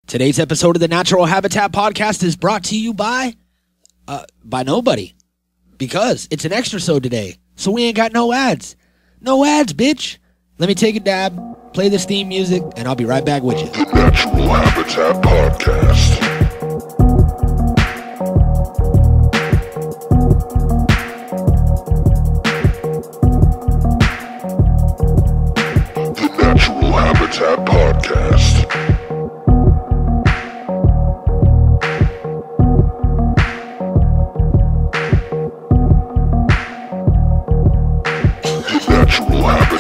Today's episode of the Natural Habitat Podcast is brought to you by nobody. Because it's an extra show today, so we ain't got no ads. No ads, bitch. Let me take a dab, play this theme music, and I'll be right back with you. The Natural Habitat Podcast. The Natural Habitat Podcast.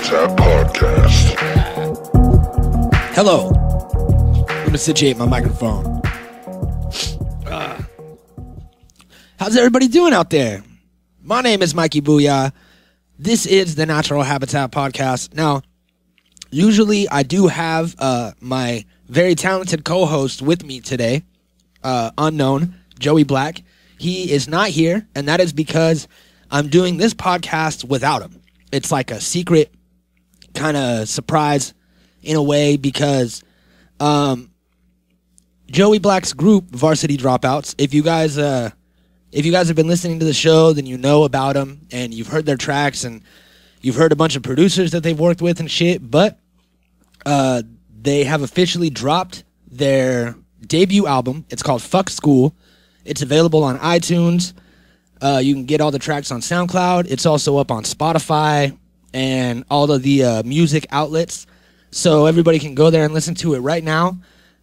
Podcast. Hello. I'm going to situate my microphone. How's everybody doing out there? My name is Mikey Boohyah. This is the Natural Habitat Podcast. Now, usually I do have my very talented co-host with me today, unknown, Joey Black. He is not here, and that is because I'm doing this podcast without him. It's like a secret kind of surprise in a way because Joey Black's group, Varsity Dropouts, if you guys have been listening to the show, then you know about them and you've heard their tracks and you've heard a bunch of producers that they've worked with and shit, but they have officially dropped their debut album. It's called Fvck Skool. It's available on iTunes. You can get all the tracks on Soundcloud. It's also up on Spotify and all of the music outlets. So everybody can go there and listen to it right now.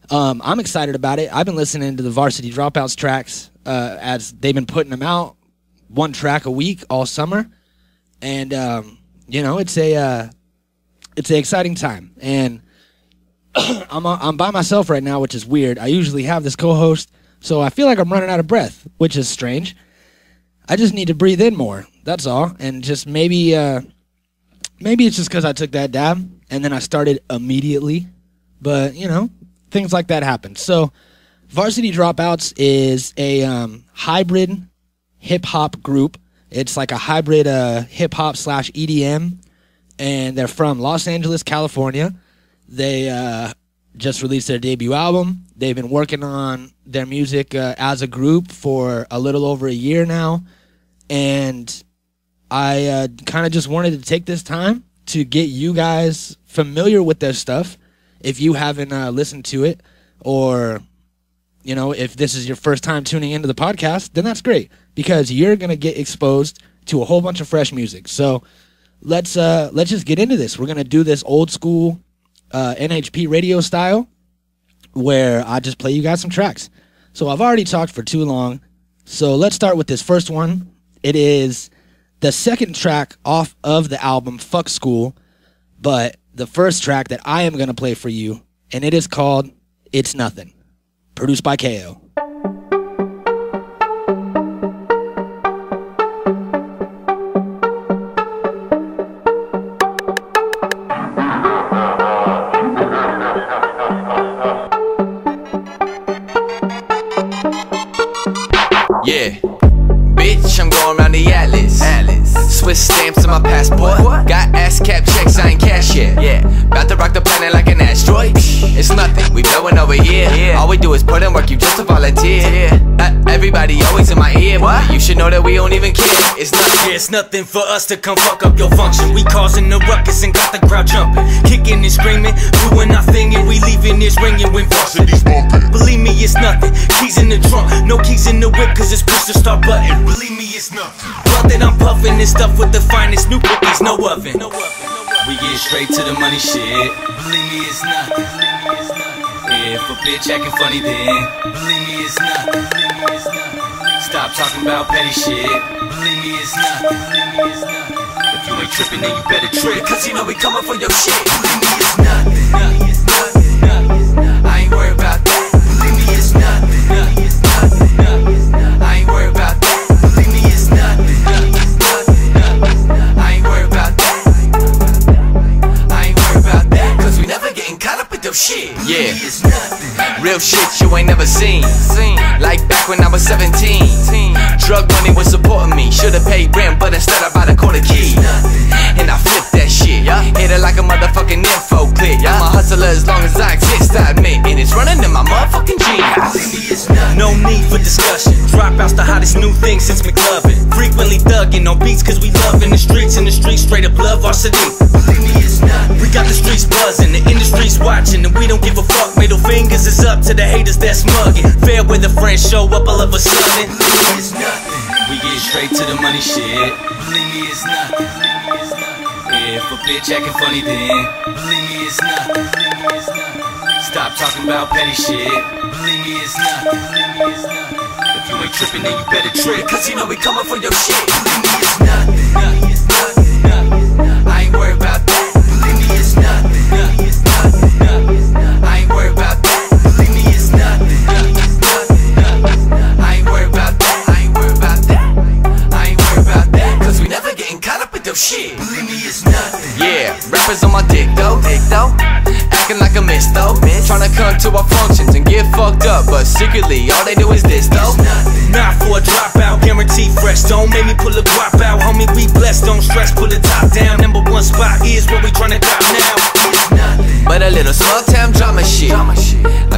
I'm excited about it. I've been listening to the Varsity Dropouts tracks as they've been putting them out, one track a week all summer. And, you know, it's an exciting time. And I'm by myself right now, which is weird. I usually have this co-host, so I feel like I'm running out of breath, which is strange. I just need to breathe in more. That's all. And just maybe it's just because I took that dab and then I started immediately. But, you know, things like that happen. So Varsity Dropouts is a hybrid hip-hop group. It's like a hybrid hip-hop / EDM. And they're from Los Angeles, California. They just released their debut album. They've been working on their music as a group for a little over a year now. And I kind of just wanted to take this time to get you guys familiar with their stuff. If you haven't listened to it, or, you know, if this is your first time tuning into the podcast, then that's great because you're going to get exposed to a whole bunch of fresh music. So let's just get into this. We're going to do this old school NHP radio style where I just play you guys some tracks. So I've already talked for too long. So let's start with this first one. It is the second track off of the album Fvck Skool, but the first track that I am going to play for you, and it is called It's Nothing, produced by KO. Yeah, bitch, I'm going around the Atlas. Swiss stamps in my passport. Got ASCAP checks, I ain't cash yet. About to rock the planet like an asteroid. It's nothing, we blowing over here. All we do is put in work, you just a volunteer. Everybody always in my ear, but you should know that we don't even care. It's nothing. It's nothing for us to come fuck up your function. We causing the ruckus and got the crowd jumping, kicking and screaming, doing our thing, and we leaving this ringing when Varsity's bumping. Believe me, it's nothing. Keys in the trunk, no keys in the whip, cause it's push the start button. Believe me, it's nothing. Blunt that I'm puffing this stuff with the finest new cookies, no oven. We get straight to the money shit. Believe me, it's nothing. If a bitch acting funny, then believe me, it's nothing. Stop talking about petty shit. Believe me, it's nothing. If you ain't tripping, then you better trip, cause you know we coming for your shit. Believe me, it's nothing. I ain't worried about that. Believe me, it's nothing. I ain't worried about that. Believe me, it's nothing. I ain't worried about that. I ain't worried about that, cause we never getting caught up with your shit. Yeah, real shit you ain't never seen. Like back when I was 17. Drug money was supporting me. Should've paid rent, but instead I bought a quarter key. And I flipped that shit. Hit it like a motherfucking info clip. I'm a hustler as long as I exist, I admit. And it's running in my motherfucking genes. No need for discussion. Dropouts the hottest new thing since McLovin. Frequently thugging on beats cause we loving the streets. In the streets straight up love Varsity. We got the streets buzzing, the industry's watching, and we don't give a fuck. Middle fingers is up to the haters that's mugging. Fair weather friends show up all of a sudden. It's nothing. We get straight to the money shit. Believe me, it's nothing. If a bitch acting funny then believe me, it's nothing. Stop talking about petty shit. Believe me, it's nothing. If you ain't tripping, then you better trip, cause you know we coming for your shit. Believe me, it's nothing. I ain't worried about that. Believe me, it's nothing. I ain't worried about that. Believe me, it's nothing. I ain't worried about that. I ain't worried about that. I ain't worried about that. Cause we never getting caught up with those shit. Believe me, it's nothing. Yeah, rappers on my dick though. Acting like a miss though. Tryna come to our functions and get fucked up, but secretly all they do is this though. Not for a dropout, guaranteed fresh. Don't make me pull a guap out, homie. We blessed, don't stress, pull the top down. Number one spot is where we tryna drop now. But a little small town drama shit. I'm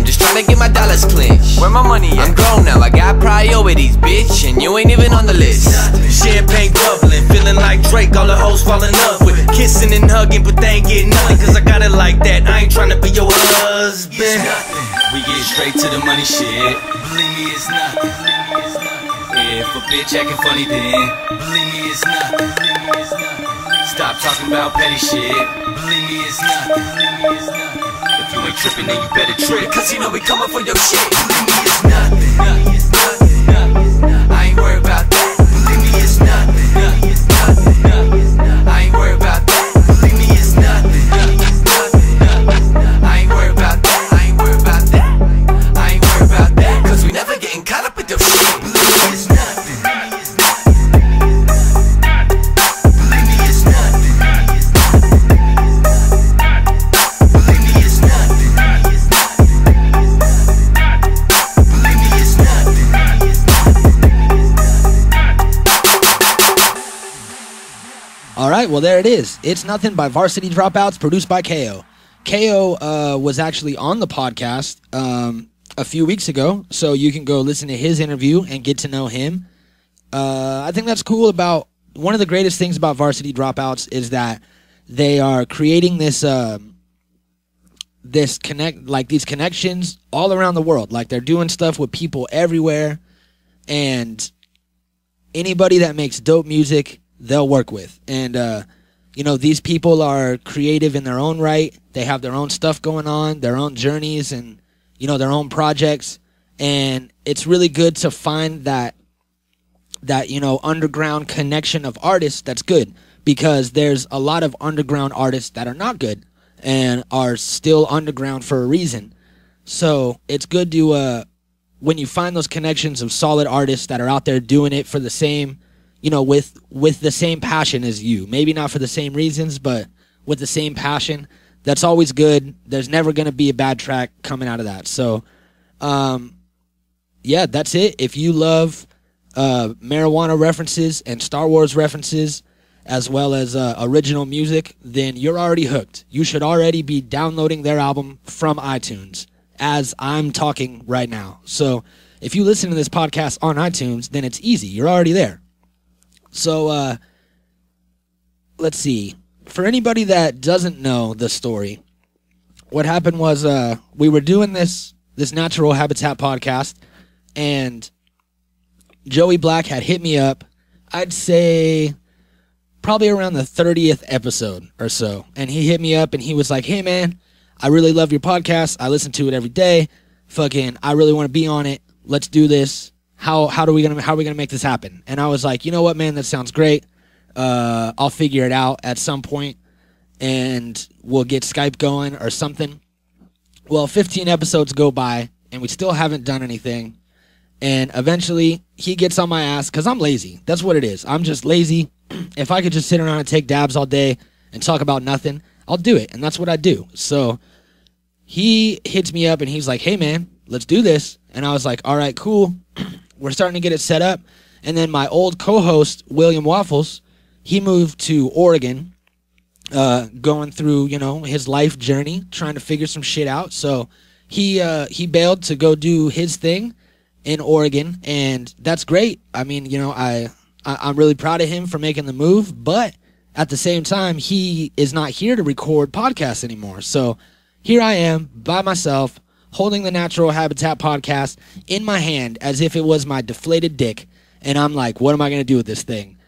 just tryna get my dollars clinched. Where my money at? I'm grown now, I got priorities, bitch, and you ain't even on the list. Champagne bubbling, feeling like Drake, all the hoes fall in love with. Kissing and hugging, but they ain't getting nothing, cause I got it like that. I ain't tryna be your husband. We get straight to the money shit. Believe me, it's nothing. If a bitch acting funny then believe me, it's nothing. Stop talking about petty shit. Believe me, it's nothing. If you ain't tripping, then you better trip, cause you know we coming for your shit. Believe me, it's nothing. I ain't worried about that. Believe me, it's nothing. I ain't worried about that. Believe me, it's nothing. I ain't worried about that. I ain't worried about that. I ain't worried about that. Cause we never getting caught up with your shit. Believe me, it's nothing. Believe me, it's nothing. Believe me, it's nothing. Believe me, it's nothing. All right, well, there it is. It's Nothing by Varsity Dropouts, produced by KO. KO was actually on the podcast a few weeks ago, so you can go listen to his interview and get to know him. I think that's cool about, one of the greatest things about Varsity Dropouts is that they are creating these connections all around the world. Like, they're doing stuff with people everywhere, and anybody that makes dope music, they'll work with. And these people are creative in their own right. They have their own stuff going on, their own journeys, and their own projects. And it's really good to find that underground connection of artists that's good, because there's a lot of underground artists that are not good and are still underground for a reason. So it's good to when you find those connections of solid artists that are out there doing it for the same, with the same passion as you. Maybe not for the same reasons, but with the same passion. That's always good. There's never going to be a bad track coming out of that. So, yeah, that's it. If you love marijuana references and Star Wars references, as well as original music, then you're already hooked. You should already be downloading their album from iTunes as I'm talking right now. So if you listen to this podcast on iTunes, then it's easy. You're already there. So let's see. For anybody that doesn't know the story, what happened was we were doing this Natural Habitat podcast, and Joey Black had hit me up, I'd say probably around the 30th episode or so. And he hit me up and he was like, "Hey man, I really love your podcast. I listen to it every day. I really want to be on it. Let's do this. How are we gonna make this happen?" And I was like, "You know what, man, that sounds great. I'll figure it out at some point and we'll get Skype going or something." Well, 15 episodes go by and we still haven't done anything. And eventually he gets on my ass because I'm lazy. That's what it is. I'm just lazy. If I could just sit around and take dabs all day and talk about nothing, I'll do it. And that's what I do. So he hits me up and he's like, "Hey man, let's do this." And I was like, "All right, cool." We're starting to get it set up. And then my old co-host, William Waffles, he moved to Oregon. going through, you know, his life journey, trying to figure some shit out. So he bailed to go do his thing in Oregon, and that's great. I mean, you know, I'm really proud of him for making the move, but at the same time, he is not here to record podcasts anymore. So here I am by myself, holding the Natural Habitat podcast in my hand as if it was my deflated dick. And I'm like, what am I going to do with this thing?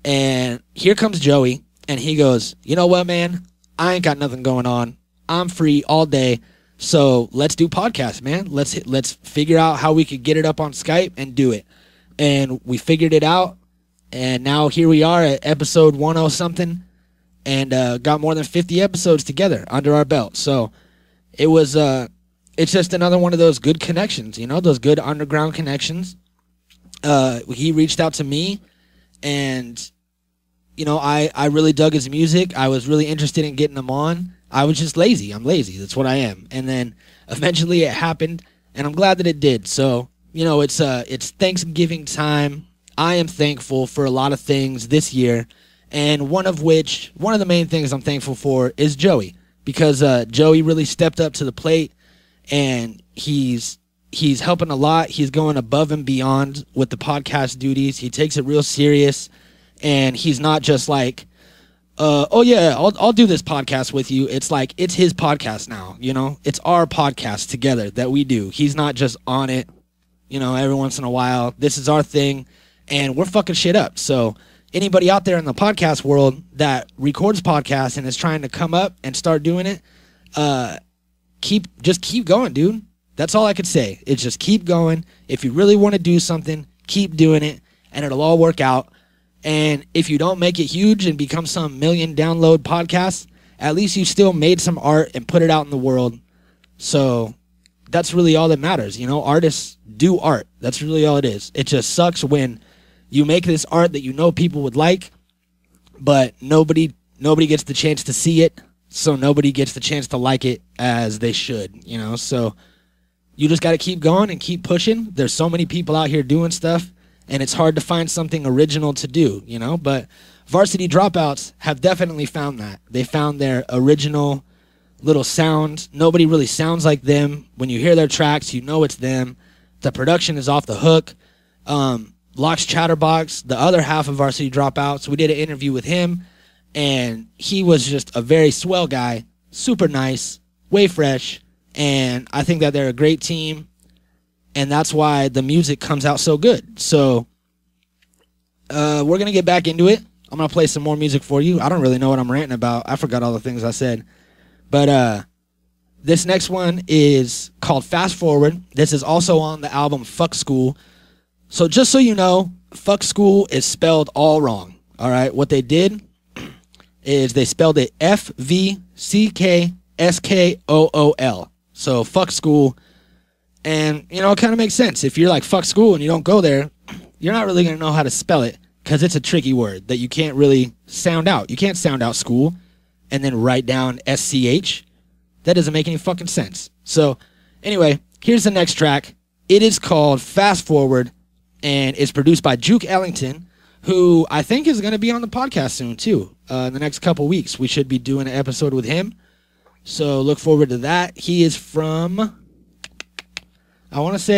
And here comes Joey, and he goes, you know what, man? I ain't got nothing going on. I'm free all day. So let's do podcasts, man. Let's figure out how we could get it up on Skype and do it. And we figured it out. And now here we are at episode 10 something, and got more than 50 episodes together under our belt. So it was, it's just another one of those good connections, you know, those good underground connections. He reached out to me, and, you know, I really dug his music. I was really interested in getting him on. I was just lazy. I'm lazy. That's what I am. And then eventually it happened, and I'm glad that it did. So, you know, it's Thanksgiving time. I am thankful for a lot of things this year, and one of the main things I'm thankful for is Joey, because Joey really stepped up to the plate, and he's helping a lot. He's going above and beyond with the podcast duties. He takes it real serious, and he's not just like, oh yeah, I'll do this podcast with you. It's like, it's his podcast now, you know? It's our podcast together that we do. He's not just on it, you know, every once in a while. This is our thing, and we're fucking shit up. So anybody out there in the podcast world that records podcasts and is trying to come up and start doing it, just keep going, dude. That's all I could say. It's just keep going. If you really want to do something, keep doing it, and it'll all work out. And if you don't make it huge and become some million download podcast, at least you still made some art and put it out in the world. So that's really all that matters. You know, artists do art. That's really all it is. It just sucks when you make this art that you know people would like, but nobody gets the chance to see it, so nobody gets the chance to like it as they should, you know? So you just got to keep going and keep pushing. There's so many people out here doing stuff, and it's hard to find something original to do, you know? But Varsity Dropouts have definitely found that. They found their original little sound. Nobody really sounds like them. When you hear their tracks, you know it's them. The production is off the hook. Locks Chatterbox, the other half of Varsity Dropouts, we did an interview with him, and he was just a very swell guy, super nice, way fresh, and I think that they're a great team, and that's why the music comes out so good. So we're going to get back into it. I'm going to play some more music for you. I don't really know what I'm ranting about. I forgot all the things I said. But this next one is called Fast Forward. This is also on the album Fvck Skool. So just so you know, Fvck Skool is spelled all wrong. All right, what they did is they spelled it Fvck Skool. So Fvck Skool, and you know, it kind of makes sense. If you're like Fvck Skool and you don't go there, you're not really gonna know how to spell it because it's a tricky word that you can't really sound out. You can't sound out school and then write down SCH. That doesn't make any fucking sense. So anyway, here's the next track. It is called Fast Forward, and it's produced by Juke Ellington, who I think is going to be on the podcast soon, too. In the next couple weeks, we should be doing an episode with him. So look forward to that. He is from, I want to say,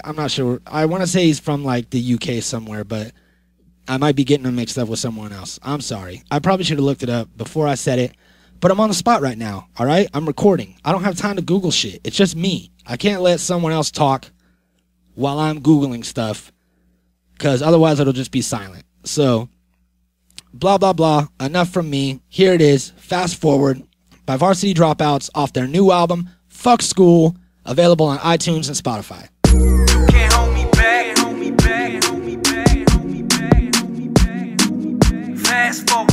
I'm not sure. I want to say he's from like the UK somewhere, but I might be getting him mixed up with someone else. I'm sorry. I probably should have looked it up before I said it, but I'm on the spot right now, all right? I'm recording. I don't have time to Google shit. It's just me. I can't let someone else talk while I'm Googling stuff, because otherwise it'll just be silent. So, blah, blah, blah. Enough from me. Here it is, Fast Forward by Varsity Dropouts off their new album, Fvck Skool, available on iTunes and Spotify. Can't hold me back, hold me back, hold me back, hold me back, hold me back. Fast forward,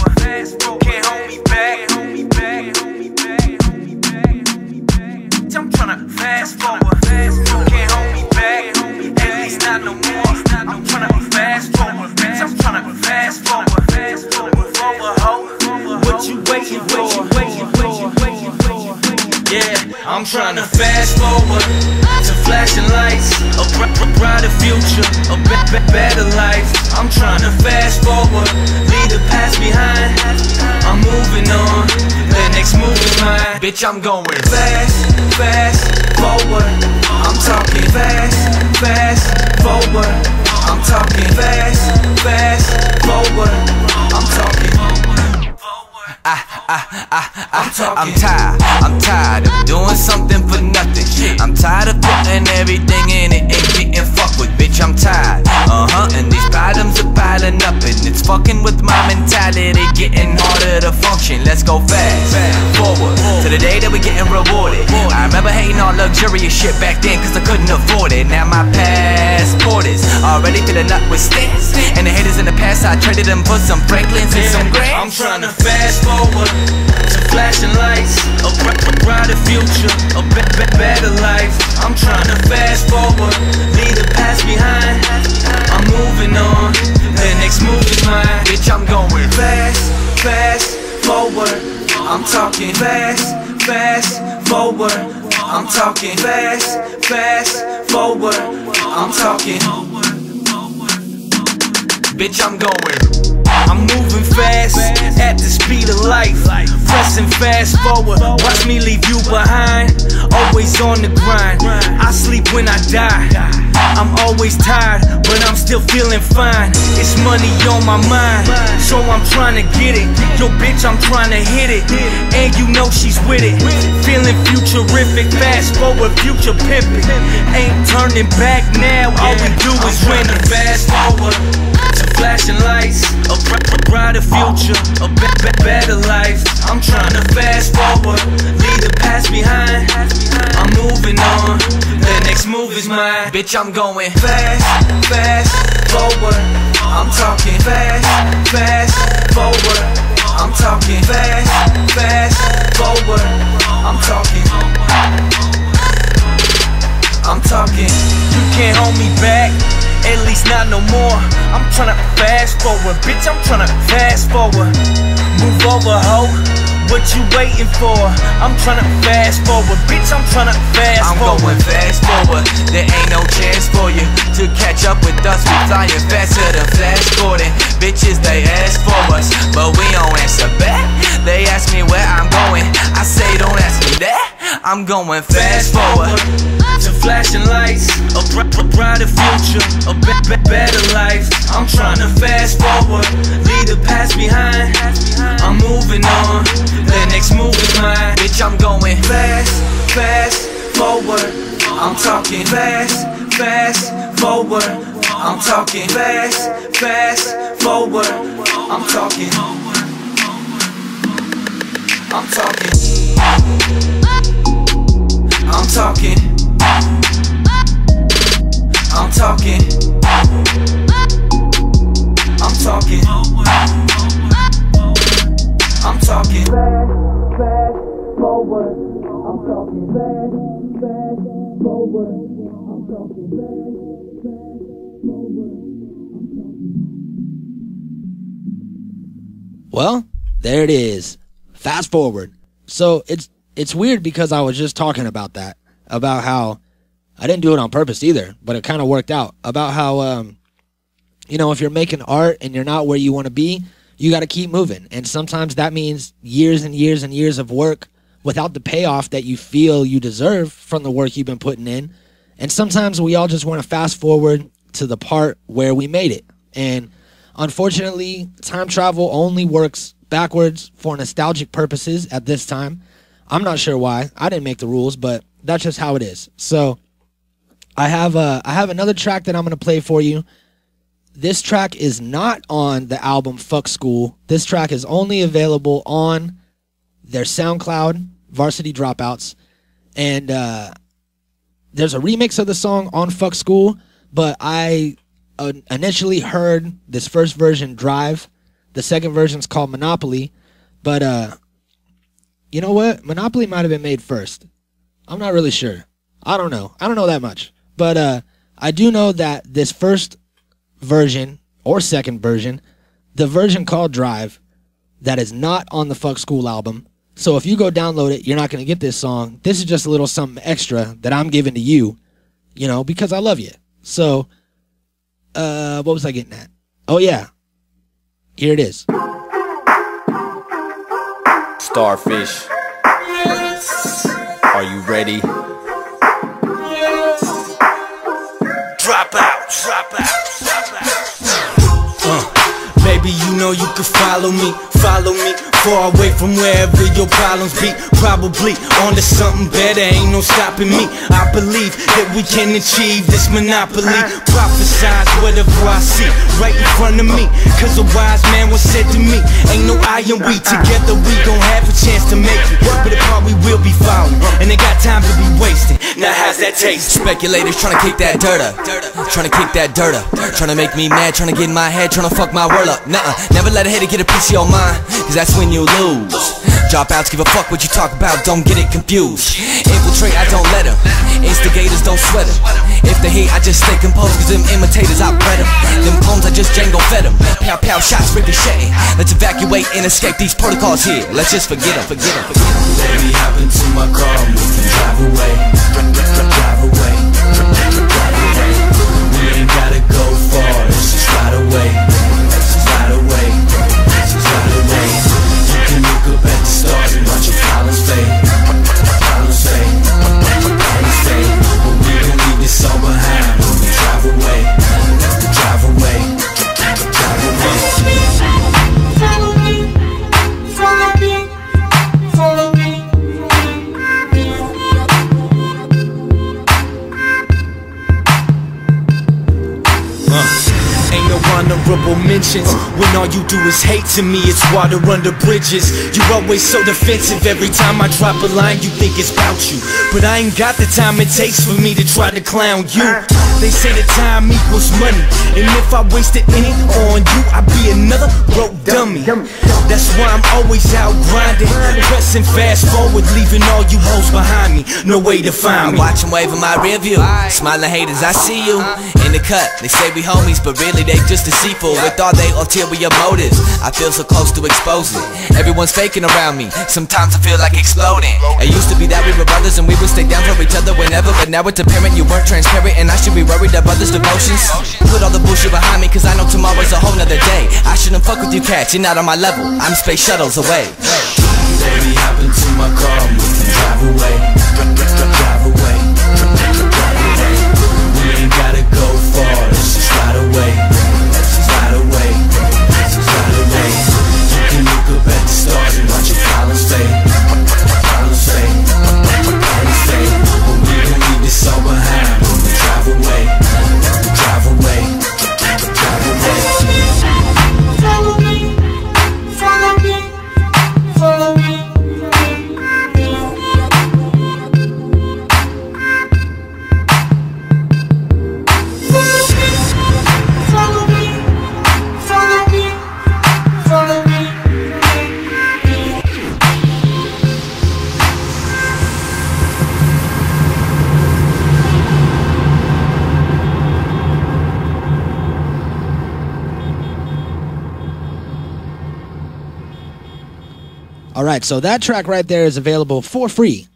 can't hold me back, hold me back, hold me back, hold me back, hold me back. I'm tryna fast forward, can't hold me back, at least not no more. I'm tryna fast forward, bitch. I'm tryna fast forward, what you waiting for? Yeah, I'm tryna fast forward to flashing lights, a brighter future, a better life. I'm tryna fast forward, lead leave the past behind. I'm moving on, the next move is mine. Bitch, I'm going fast, fast, forward. I'm talking fast, fast, forward. I'm talking fast, fast, forward. I'm talking. I'm tired of doing something for nothing. I'm tired of putting everything in it and getting fucked with, bitch, I'm tired. And these problems are piling up and it's fucking with my mentality, getting harder to function. Let's go fast, forward, to the day that we're getting rewarded. I remember hating on luxurious shit back then cause I couldn't afford it. Now my passport is already filling up with stamps, and the haters in the past I traded them for some Franklins and some grants. I'm trying to fast forward to flashing lights, a brighter future, a better life. I'm trying to fast forward, leave the past behind. I'm moving on, the next move is mine. Bitch, I'm going fast, fast, forward. I'm talking fast, fast, forward. I'm talking fast, fast, forward. I'm talking. Bitch, I'm going. I'm moving fast, at the speed of life, pressing fast forward, watch me leave you behind. Always on the grind, I sleep when I die. I'm always tired, but I'm still feeling fine. It's money on my mind, so I'm trying to get it. Yo bitch, I'm trying to hit it, and you know she's with it. Feeling futurific, fast forward, future pimping. Ain't turning back now, all we do is win. Fast forward to flashing lights, a brighter future, a better life. I'm trying to fast forward, leave the past behind. I'm moving on, the next move is mine. Bitch, I'm going fast, fast, forward. I'm talking fast, fast, forward. I'm talking fast, fast, forward. I'm talking. I'm talking. You can't hold me back, at least not no more. I'm tryna fast forward, bitch, I'm tryna fast forward. Move over, ho, what you waiting for? I'm tryna fast forward, bitch, I'm tryna fast forward. I'm going fast forward, there ain't no chance for you to catch up with us. We flying faster than Flash Gordon. Bitches, they ask for us, but we don't answer back. They ask me where I'm going, I say don't ask me that. I'm going fast forward to flashing lights, a brighter future, a better life. I'm trying to fast forward, leave the past behind. I'm moving on, the next move is mine. Bitch, I'm going fast, fast, forward. I'm talking fast, fast, forward. I'm talking fast, fast, forward. I'm talking. I'm talking. I'm talking. I'm talking. I'm talking. I'm talking. Fast forward. I'm talking fast, fast forward. I'm talking fast, fast forward. Well, there it is. Fast forward. So it's weird because I was just talking about that, about how I didn't do it on purpose either, but it kind of worked out. About how, if you're making art and you're not where you want to be, you got to keep moving. And sometimes that means years and years and years of work without the payoff that you feel you deserve from the work you've been putting in. And sometimes we all just want to fast forward to the part where we made it. And unfortunately, time travel only works backwards for nostalgic purposes at this time. I'm not sure why. I didn't make the rules, but that's just how it is. So I have another track that I'm going to play for you. This track is not on the album Fvck Skool. This track is only available on their Soundcloud, Varsity Dropouts. And there's a remix of the song on Fvck Skool, but I initially heard this first version, Drive. The second version's called Monopoly. But you know what? Monopoly might have been made first. I'm not really sure. I don't know. I don't know that much. But I do know that this first version, or second version, the version called Drive, that is not on the Fvck Skool album. So if you go download it, you're not going to get this song. This is just a little something extra that I'm giving to you, because I love you. So, what was I getting at? Oh, yeah. Here it is. Starfish, are you ready? Dropouts, dropouts, dropouts. Baby, you know you can follow me, far away from wherever your problems be. Probably onto something better, ain't no stopping me. I believe that we can achieve this monopoly. Prophesize whatever I see right in front of me, cause a wise man once said to me, ain't no I and we, together we gon' have a chance to make it. But apart we will be following, and they got time to be wasting. Now how's that taste? Speculators tryna kick that dirt up, tryna kick that dirt up, tryna make me mad, tryna get in my head, tryna fuck my world up. Nuh-uh, never let a hater get a piece of your mind, cause that's when you lose. Dropouts give a fuck what you talk about, don't get it confused. Infiltrate, I don't let them. Instigators don't sweat them. If they hate, I just stay composed, cause them imitators, I bred them. Them clones, I just Django fed them. Pow pow shots ricocheting. Let's evacuate and escape these protocols here. Let's just forget them, forget them, forget them. Baby, hop into my car, we can drive away. Drive away, drive away. We ain't gotta go far, let's just ride away. Ride away, ride away. You can look up at the stars and watch your problems fade. Problems fade, problems fade. But we gon' leave this all behind when we drive away. Drive away, drive away. Follow me, follow me, follow me. Ain't no honorable mentions when all you do is hate. To me it's water under bridges. You always so defensive. Every time I drop a line you think it's about you, but I ain't got the time it takes for me to try to clown you. They say that time equals money, and if I wasted any on you I'd be another broke dummy. That's why I'm always out grinding, pressing fast forward, leaving all you hoes behind me. No way to find me. I watch them wave in my rear view, smiling haters, I see you. In the cut, they say we homies, but really they just deceitful with all they ulterior motives. I feel so close to exposing. Everyone's faking around me, sometimes I feel like exploding. It used to be that we were brothers and we would stay down for each other whenever, but now it's apparent you weren't transparent, and I should be worried of others' devotions. Put all the bullshit behind me, cause I know tomorrow's a whole nother day. I shouldn't fuck with you cats, you're not on my level, I'm space shuttles away. Baby, hop into my car, we can drive away. Drive away, drive away. We ain't gotta go far, let's just ride away. Ride away, ride away. You can look up at the stars and watch your problems fade. Problems fade, problems fade. But we gon' leave this all behind when we drive away. Drive away, drive away. Follow me, follow me, follow me. Follow me, follow me, follow me. All right, so that track right there is available for free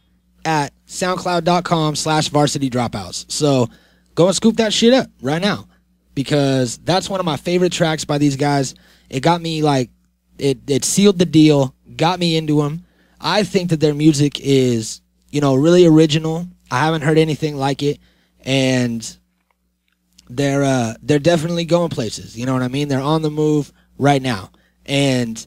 at soundcloud.com/Varsity Dropouts. So go and scoop that shit up right now, because that's one of my favorite tracks by these guys. It got me like, it sealed the deal, got me into them. I think that their music is, you know, really original. I haven't heard anything like it, and they're definitely going places. You know what I mean? They're on the move right now, and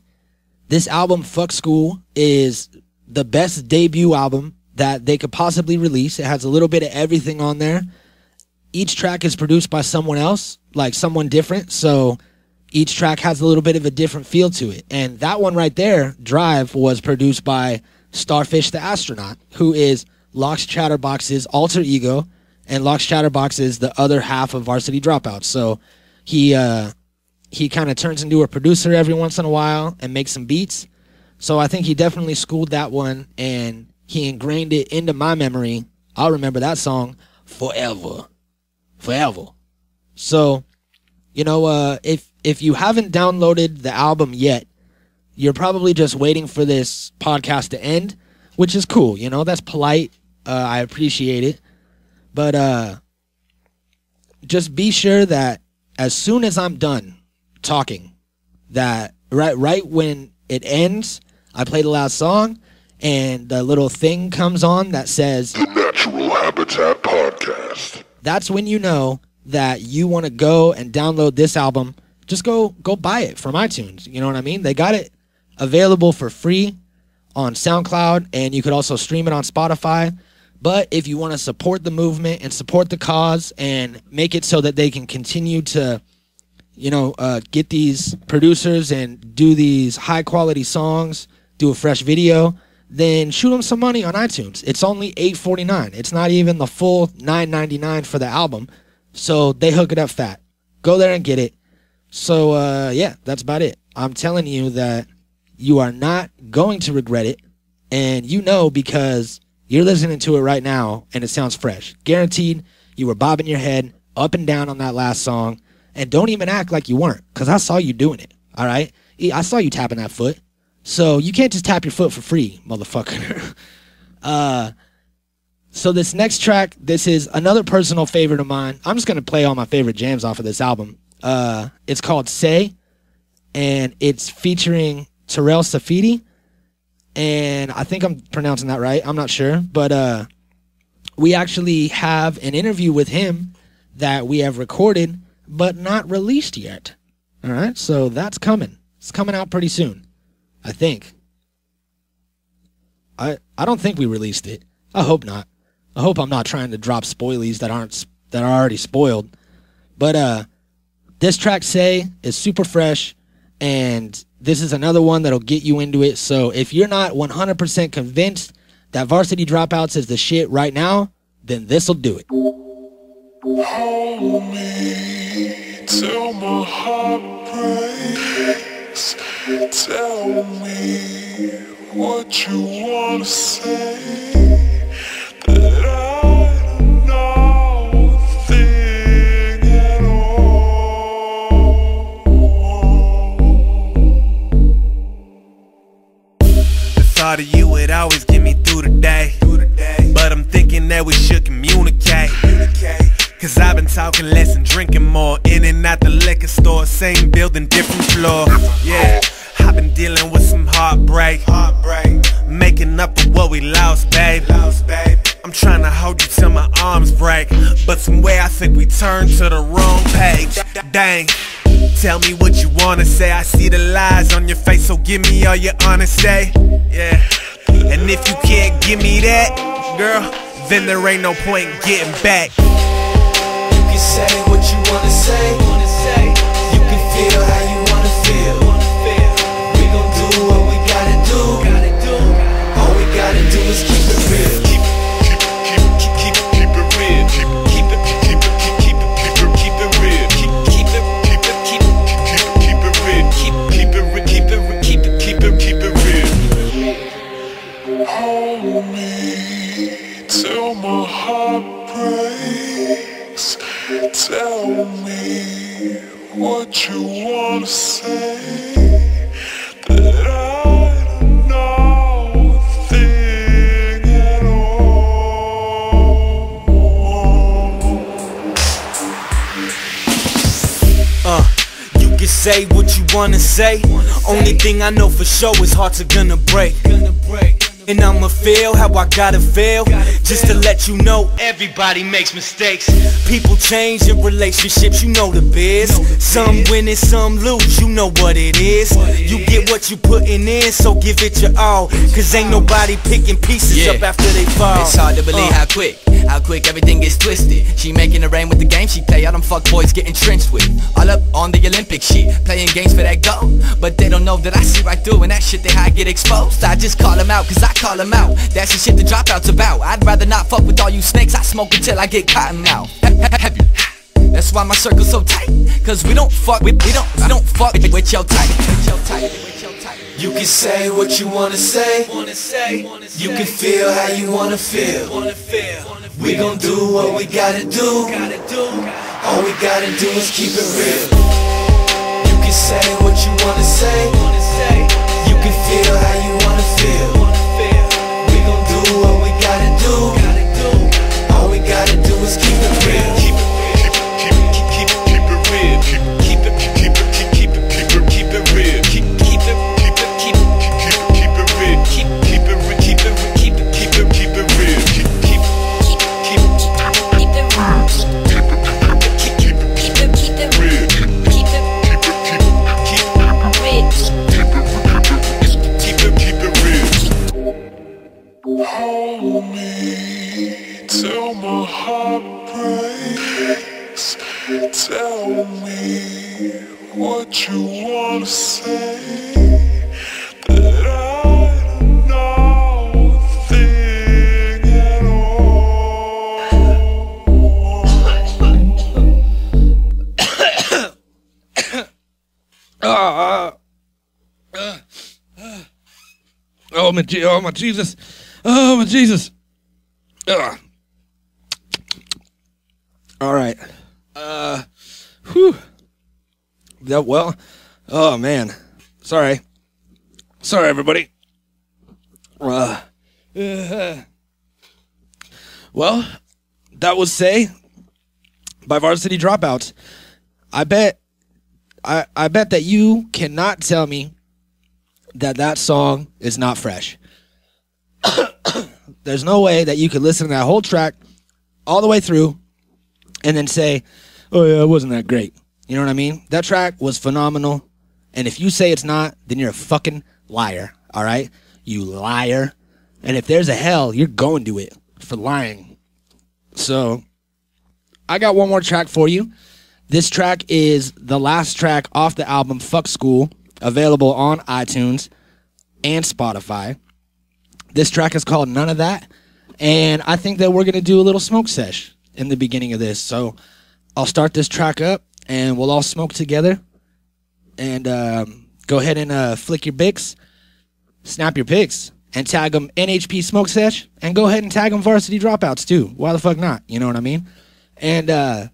this album, Fvck Skool, is the best debut album that they could possibly release. It has a little bit of everything on there. Each track is produced by someone else, like someone different, so each track has a little bit of a different feel to it. And that one right there, Drive, was produced by Starfish the Astronaut, who is Lox Chatterbox's alter ego, and Lox Chatterbox is the other half of Varsity Dropouts. So he kind of turns into a producer every once in a while and makes some beats. So I think he definitely schooled that one, and he ingrained it into my memory. I'll remember that song forever. Forever. So, you know, if you haven't downloaded the album yet, you're probably just waiting for this podcast to end, which is cool. You know, that's polite. I appreciate it. But just be sure that as soon as I'm done talking, that right when it ends, I play the last song, and the little thing comes on that says The Natural Habitat Podcast. That's when you know that you want to go and download this album. Just go buy it from iTunes. You know what I mean? They got it available for free on SoundCloud, and you could also stream it on Spotify. But if you want to support the movement and support the cause and make it so that they can continue to, get these producers and do these high-quality songs, do a fresh video, then shoot them some money on iTunes. It's only $8.49. It's not even the full $9.99 for the album. So they hook it up fat. Go there and get it. So, yeah, that's about it. I'm telling you that you are not going to regret it. And you know because you're listening to it right now and it sounds fresh. Guaranteed you were bobbing your head up and down on that last song. And don't even act like you weren't, because I saw you doing it, all right? I saw you tapping that foot. So you can't just tap your foot for free, motherfucker. So this next track, this is another personal favorite of mine. I'm just going to play all my favorite jams off of this album. It's called Say, and it's featuring Terrell Safidi. And I think I'm pronouncing that right. I'm not sure. But we actually have an interview with him that we have recorded but not released yet. All right? So that's coming. It's coming out pretty soon, I think. I don't think we released it. I hope not. I hope I'm not trying to drop spoilies that are already spoiled. But this track, Say, is super fresh, and this is another one that'll get you into it. So if you're not 100% convinced that Varsity Dropouts is the shit right now, then this'll do it. Hold me till my heart breaks. Tell me what you wanna say. That I don't know a thing at all. The thought of you would always get me through the day. But I'm thinking that we should communicate. Cause I've been talking less and drinking more. In and out the liquor store, same building, different floor. Yeah, I've been dealing with some heartbreak. Making up for what we lost, babe. I'm trying to hold you till my arms break, but some way I think we turned to the wrong page. Dang, tell me what you wanna say. I see the lies on your face, so give me all your honesty. Yeah, and if you can't give me that, girl, then there ain't no point in getting back. You can say what you wanna say. You can feel how you wanna feel. We gon' do what we gotta do. All we gotta do is keep it real. Keep it real. Keep it real. Keep it real. Hold me till my heart breaks. Tell me what you wanna say. That I don't know a thing at all. You can say what you wanna say. Only thing I know for sure is hearts are gonna break. And I'ma feel how I gotta feel. Just to let you know, everybody makes mistakes. People change in relationships, you know the biz. Some win and some lose, you know what it is. You get what you putting in, so give it your all. Cause ain't nobody picking pieces up after they fall. It's hard to believe how quick everything gets twisted. She making it rain with the game she play. All them fuck boys get entrenched with. All up on the Olympic shit, playing games for that gold. But they don't know that I see right through, and that shit they high get exposed. I just call them out, cause I call them out. That's the shit the dropouts about. I'd rather not fuck with all you snakes. I smoke until I get cotton mouth. Heavy. That's why my circle's so tight. Cause we don't fuck with your type. You can say what you wanna say. You can feel how you wanna feel. We gon' do what we gotta do. All we gotta do is keep it real. You can say what you wanna say. You can feel how you wanna feel. We gon' do what we gotta do. All we gotta do is keep it real. Keep it real. Keep it real. Tell me what you wanna say. That I don't know a thing at all. Oh my Jesus! Oh my Jesus! All right. Whew. That well. Oh man. Sorry, everybody. Well, that was "Say" by Varsity Dropouts. I bet that you cannot tell me that song is not fresh. There's no way that you could listen to that whole track all the way through and then say, oh yeah, it wasn't that great. You know what I mean? That track was phenomenal. And if you say it's not, then you're a fucking liar. All right? You liar. And if there's a hell, you're going to it for lying. So I got one more track for you. This track is the last track off the album Fvck Skool, available on iTunes and Spotify. This track is called None of That. And I think that we're going to do a little smoke sesh in the beginning of this. So I'll start this track up and we'll all smoke together. And go ahead and flick your bics, snap your pics, and tag them NHP Smoke Sesh. And go ahead and tag them Varsity Dropouts too. Why the fuck not? You know what I mean? And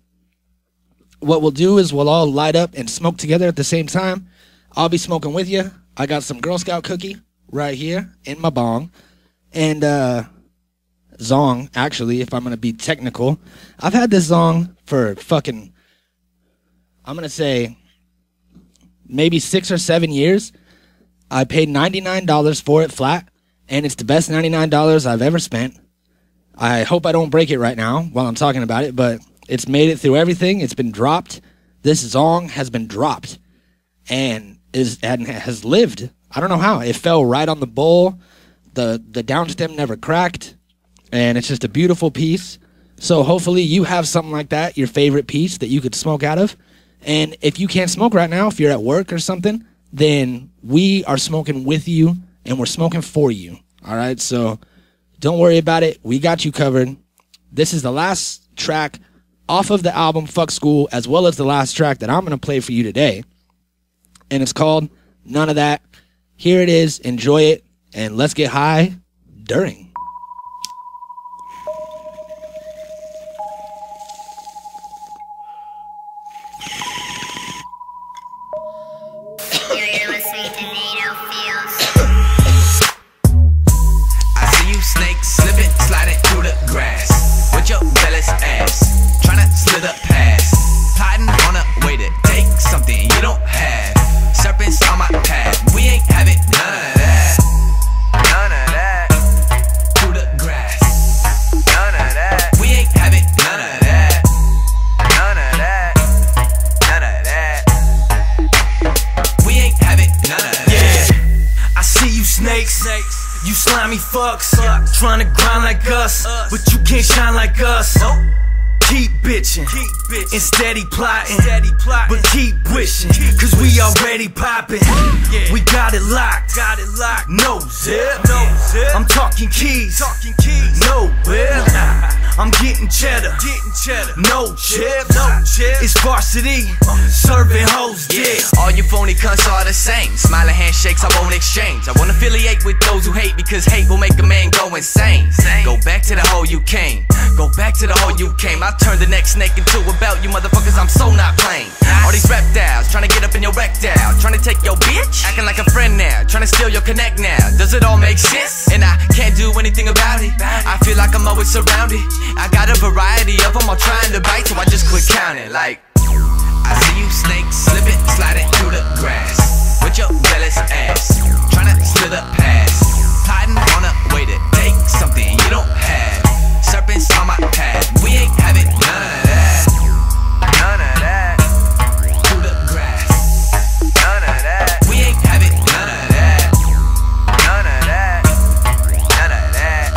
what we'll do is we'll all light up and smoke together at the same time. I'll be smoking with you. I got some Girl Scout cookie right here in my bong. And zong, actually, if I'm going to be technical. I've had this zong for fucking, I'm going to say, maybe 6 or 7 years. I paid $99 for it flat, and it's the best $99 I've ever spent. I hope I don't break it right now while I'm talking about it, but it's made it through everything. It's been dropped. This zong has been dropped and has lived. I don't know how. It fell right on the bowl. The downstem never cracked, and it's just a beautiful piece. So hopefully you have something like that, your favorite piece that you could smoke out of. And if you can't smoke right now, if you're at work or something, then we are smoking with you, and we're smoking for you. All right? So don't worry about it. We got you covered. This is the last track off of the album Fvck Skool, as well as the last track that I'm going to play for you today. And it's called None of That. Here it is. Enjoy it. And let's get high during. Slipping, sliding through the grass with your belly's ass, tryna slither past, plotting on a way to take something you don't have. Serpents on my path, we ain't having none of that. None of that. Through the grass, none of that. We ain't having none of that. None of that. None of that. We ain't having none of that. Yeah, I see you snakes. You slimy fucks, tryna grind like us, but you can't shine like us. Keep bitching, and steady plotting, but keep wishing, cause we already popping. We got it locked, no zip. I'm talking keys, no whip. I'm getting cheddar, no chip. It's varsity, serving hoes dick. All you phony cunts are the same. Smiling handshakes, I won't exchange. I won't affiliate with those who hate, because hate will make a man go insane. Go back to the hole you came. Go back to the hole you came. I turn the next snake into a belt, you motherfuckers, I'm so not playing. All these reptiles, trying to get up in your rectile, trying to take your bitch, acting like a friend now, trying to steal your connect now. Does it all make sense? And I can't do anything about it. I feel like I'm always surrounded. I got a variety of them all trying to bite, so I just quit counting. Like, I see you snakes slipping, sliding through the grass with your belly's ass, trying to slither past, plotting on a way to take something you don't have. Serpents on my path, we ain't having none of that. None of that. Through the grass, none of that. We ain't having none of that. None of that. None of that.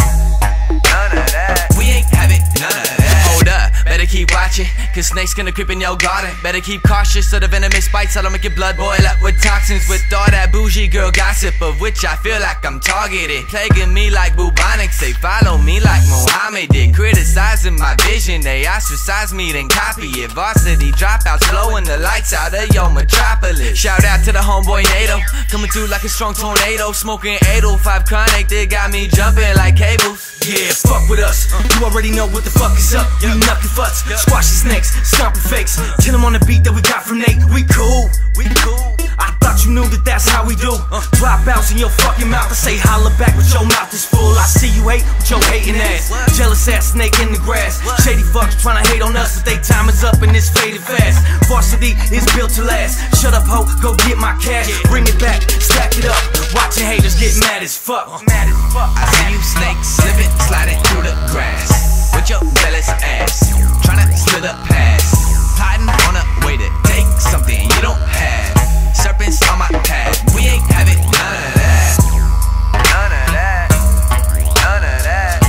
None of that. We ain't having none of that. Hold up, better keep watching. watch it, cause snakes gonna creep in your garden. Better keep cautious of the venomous bites, I don't make your blood boil up with toxins. With all that bougie girl gossip, of which I feel like I'm targeted. Plaguing me like bubonics, they follow me like Muhammad did. Criticizing my vision, they ostracize me, then copy it. Varsity dropouts, blowing the lights out of your metropolis. Shout out to the homeboy NATO, coming through like a strong tornado. Smoking 805 chronic, they got me jumping like cables. Yeah, fuck with us. You already know what the fuck is up. We knuckin' futs, squash these snakes, stompin' fakes. Kill them on the beat that we got from Nate. We cool, we cool. I thought you knew that that's how we do. Dropouts in your fucking mouth. I say holla back, but your mouth is full. I see you hate with your hating ass. Jealous ass snake in the grass. Shady fucks tryna hate on us, but they time is up and it's faded fast. Varsity is built to last. Shut up, ho, go get my cash. Bring it back, stack it up. Watching haters get mad as fuck. Mad as fuck. I see you snakes slipping, sliding through the grass with your jealous ass, tryna steal the past. Plotting on a way to take something you don't have. Serpents on my path, we ain't having none of that. None of that. None of that.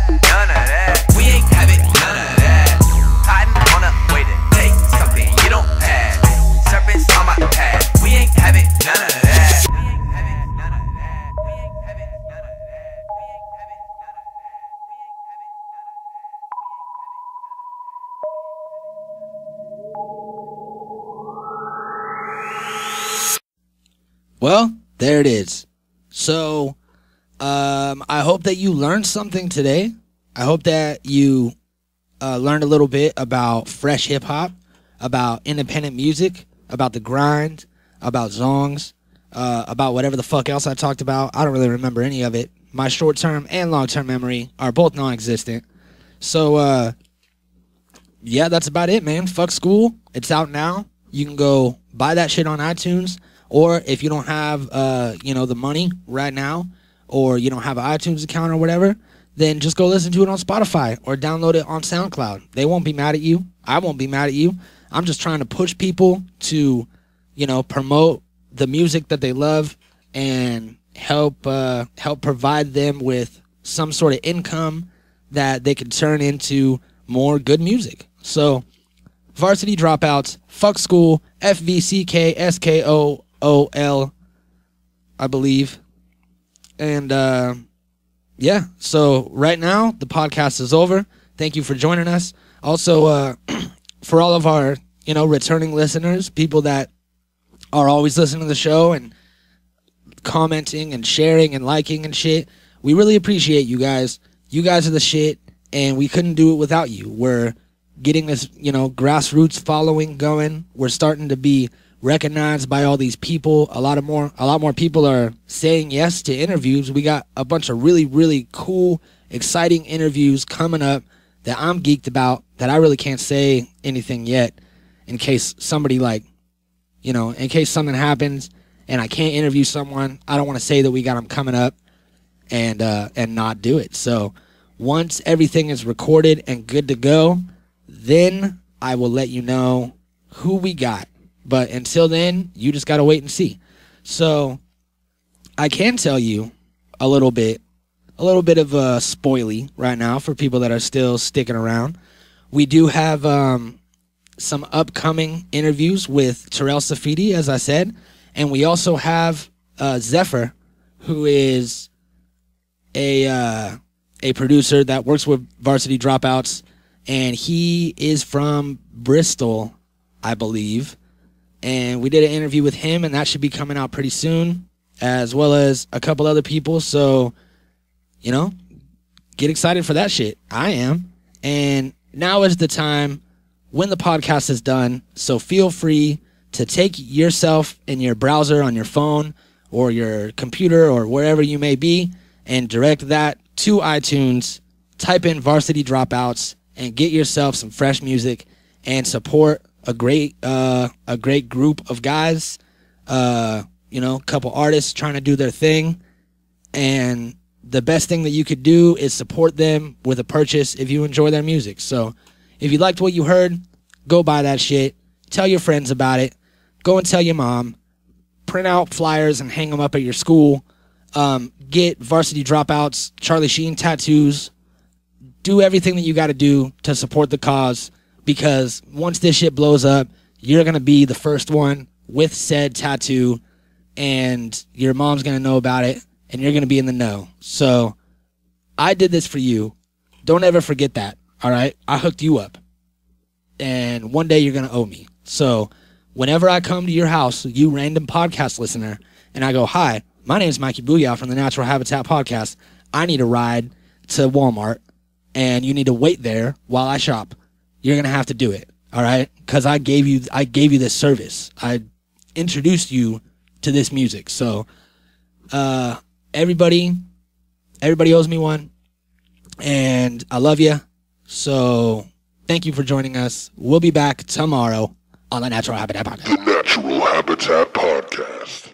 None of that. We ain't having none of that. Plotting on a way to take something you don't have. Serpents on my path, we ain't having none of that. We ain't having none of that. We ain't having none of that. We ain't having none of that. Well, there it is. So, I hope that you learned something today. I hope that you learned a little bit about fresh hip hop, about independent music, about the grind, about zongs, about whatever the fuck else I talked about. I don't really remember any of it. My short-term and long-term memory are both non-existent. So, yeah, that's about it, man. Fvck Skool. It's out now. You can go buy that shit on iTunes. Or if you don't have, the money right now, or you don't have an iTunes account or whatever, then just go listen to it on Spotify or download it on Soundcloud. They won't be mad at you. I won't be mad at you. I'm just trying to push people to, promote the music that they love and help provide them with some sort of income that they can turn into more good music. So, Varsity Dropouts, Fvck Skool, Fvck Skool, I believe. And yeah, so right now the podcast is over. Thank you for joining us. Also, for all of our returning listeners, people that are always listening to the show and commenting and sharing and liking and shit, we really appreciate you guys. You guys are the shit, and we couldn't do it without you. We're getting this grassroots following going. We're starting to be recognized by all these people. A lot more people are saying yes to interviews. We got a bunch of really, really cool, exciting interviews coming up that I'm geeked about, that I really can't say anything yet in case somebody in case something happens and I can't interview someone. I don't want to say that we got them coming up and not do it. So once everything is recorded and good to go, then I will let you know who we got. But until then, you just got to wait and see. So I can tell you a little bit of a spoilie right now for people that are still sticking around. We do have some upcoming interviews with Terrell Safidi, as I said. And we also have Zephyr, who is a producer that works with Varsity Dropouts. And he is from Bristol, I believe. And we did an interview with him, and that should be coming out pretty soon, as well as a couple other people. So, get excited for that shit. I am. And now is the time when the podcast is done. So feel free to take yourself in your browser on your phone or your computer or wherever you may be and direct that to iTunes. Type in Varsity Dropouts and get yourself some fresh music and support a great group of guys, a couple artists trying to do their thing. And the best thing that you could do is support them with a purchase if you enjoy their music. So if you liked what you heard, go buy that shit. Tell your friends about it. Go and tell your mom. Print out flyers and hang them up at your school. Get Varsity Dropouts, Charlie Sheen tattoos. Do everything that you got to do to support the cause. because once this shit blows up, you're going to be the first one with said tattoo, and your mom's going to know about it, and you're going to be in the know. So I did this for you. Don't ever forget that, all right? I hooked you up, and one day you're going to owe me. So whenever I come to your house, you random podcast listener, and I go, hi, my name is Mikey Boohyah from the Natural Habitat Podcast. I need a ride to Walmart, and you need to wait there while I shop. You're going to have to do it, all right? Because I gave you this service. I introduced you to this music. So everybody owes me one, and I love you. So thank you for joining us. We'll be back tomorrow on the Natural Habitat Podcast. The Natural Habitat Podcast.